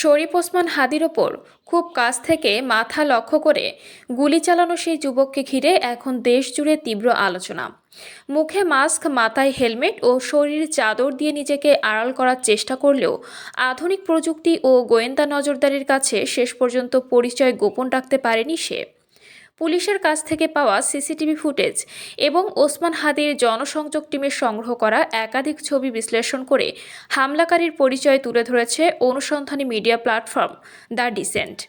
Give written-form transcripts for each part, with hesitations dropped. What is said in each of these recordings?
শরীফ ওসমান হাদির ওপর খুব কাছ থেকে মাথা লক্ষ্য করে গুলি চালানো সেই যুবককে ঘিরে এখন দেশ জুড়ে তীব্র আলোচনা। মুখে মাস্ক, মাথায় হেলমেট ও শরীরে চাদর দিয়ে নিজেকে আড়াল করার চেষ্টা করলেও আধুনিক প্রযুক্তি ও গোয়েন্দা নজরদারির কাছে শেষ পর্যন্ত পরিচয় গোপন রাখতে পারেনি সে। পুলিশের কাছ থেকে পাওয়া সিসিটিভি ফুটেজ এবং ওসমান হাদির জনসংযোগ টিমের সংগ্রহ করা একাধিক ছবি বিশ্লেষণ করে হামলাকারীর পরিচয় তুলে ধরেছে অনুসন্ধানী মিডিয়া প্ল্যাটফর্ম দ্য ডিসেন্ট।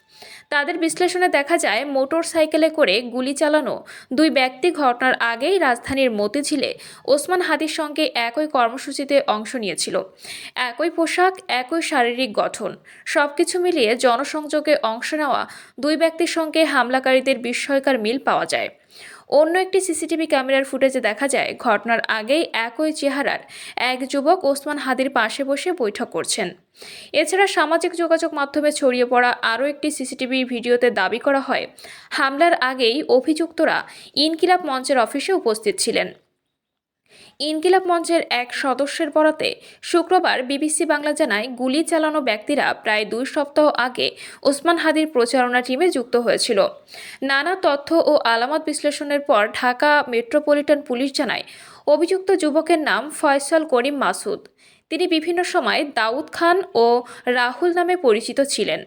তাদের বিশ্লেষণে দেখা যায়, মোটর সাইকেলে করে গুলি চালানো দুই ব্যক্তি ঘটনার আগেই রাজধানীর মতিঝিলে ওসমান হাদির সঙ্গে একই কর্মসূচিতে অংশ নিয়েছিল। একই পোশাক, একই শারীরিক গঠন, সবকিছু মিলিয়ে জনসংযোগে অংশ নেওয়া দুই ব্যক্তির সঙ্গে হামলাকারীদের বিস্ময়কর মিল পাওয়া যায়। অন্য একটি সিসিটিভি ক্যামেরার ফুটেজে দেখা যায়, ঘটনার আগেই একই চেহারার এক যুবক ওসমান হাদির পাশে বসে বৈঠক করছেন। এছাড়া সামাজিক যোগাযোগ মাধ্যমে ছড়িয়ে পড়া আরও একটি সিসিটিভি ভিডিওতে দাবি করা হয়, হামলার আগেই অভিযুক্তরা ইনকিলাব মঞ্চের অফিসে উপস্থিত ছিলেন। ইনকিলাব মঞ্চের এক সদস্যের বরাতে শুক্রবার বিবিসি বাংলা জানায়, গুলি চালানো ব্যক্তিরা প্রায় 2 সপ্তাহ আগে ওসমান হাদির প্রচারণা টিমে যুক্ত হয়েছিল। নানা তথ্য ও আলামত বিশ্লেষণের পর ঢাকা মেট্রোপলিটন পুলিশ জানায়, অভিযুক্ত যুবকের নাম ফয়সাল করিম মাসুদ। তিনি বিভিন্ন সময় দাউদ খান ও রাহুল নামে পরিচিত ছিলেন।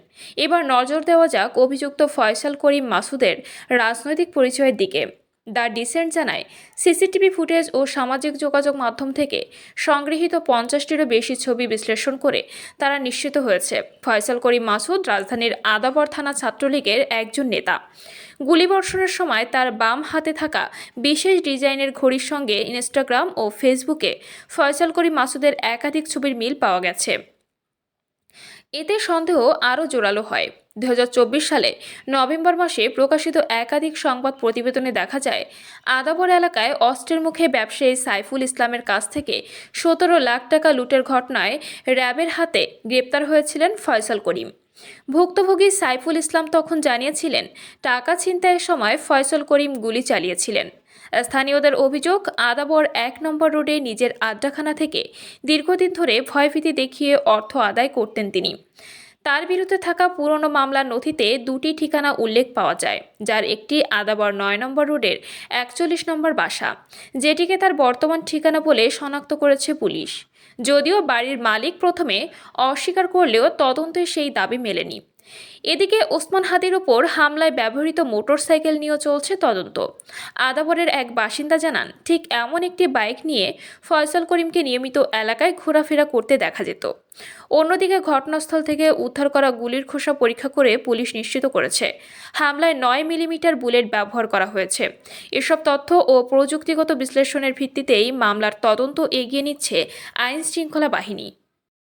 এবার নজর দেওয়া যাক অভিযুক্ত ফয়সাল করিম মাসুদের রাজনৈতিক পরিচয়ের দিকে। দ্য ডিসেন্ট জানায়, সিসিটিভি ফুটেজ ও সামাজিক যোগাযোগ মাধ্যম থেকে সংগৃহীত 50টিরও বেশি ছবি বিশ্লেষণ করে তারা নিশ্চিত হয়েছে, ফয়সাল করিম মাসুদ রাজধানীর আদাবর থানা ছাত্রলীগের একজন নেতা। গুলিবর্ষণের সময় তার বাম হাতে থাকা বিশেষ ডিজাইনের ঘড়ির সঙ্গে ইনস্টাগ্রাম ও ফেসবুকে ফয়সাল করিম মাসুদের একাধিক ছবির মিল পাওয়া গেছে। এতে সন্দেহ আরও জোরালো হয়। 2024 সালে নভেম্বর মাসে প্রকাশিত একাধিক সংবাদ প্রতিবেদনে দেখা যায়, আদাবর এলাকায় অস্ত্রের মুখে ব্যবসায়ী সাইফুল ইসলামের কাছ থেকে 17 লাখ টাকা লুটের ঘটনায় র্যাবের হাতে গ্রেপ্তার হয়েছিলেন ফয়সাল করিম। ভুক্তভোগী সাইফুল ইসলাম তখন জানিয়েছিলেন, টাকা ছিনতাইয়ের সময় ফয়সাল করিম গুলি চালিয়েছিলেন। স্থানীয়দের অভিযোগ, আদাবর 1 নম্বর রোডে নিজের আড্ডাখানা থেকে দীর্ঘদিন ধরে ভয়ভীতি দেখিয়ে অর্থ আদায় করতেন তিনি। তার বিরুদ্ধে থাকা পুরনো মামলার নথিতে 2টি ঠিকানা উল্লেখ পাওয়া যায়, যার একটি আদাবর 9 নম্বর রোডের 41 নম্বর বাসা, যেটিকে তার বর্তমান ঠিকানা বলে শনাক্ত করেছে পুলিশ। যদিও বাড়ির মালিক প্রথমে অস্বীকার করলেও তদন্তে সেই দাবি মেলেনি। এদিকে ওসমান হাদির ওপর হামলায় ব্যবহৃত মোটরসাইকেল নিয়েও চলছে তদন্ত। আদাবরের এক বাসিন্দা জানান, ঠিক এমন একটি বাইক নিয়ে ফয়সাল করিমকে নিয়মিত এলাকায় ঘোরাফেরা করতে দেখা যেত। অন্যদিকে ঘটনাস্থল থেকে উদ্ধার করা গুলির খোসা পরীক্ষা করে পুলিশ নিশ্চিত করেছে, হামলায় 9 মিলিমিটার বুলেট ব্যবহার করা হয়েছে। এসব তথ্য ও প্রযুক্তিগত বিশ্লেষণের ভিত্তিতেই মামলার তদন্ত এগিয়ে নিচ্ছে আইন শৃঙ্খলা বাহিনী।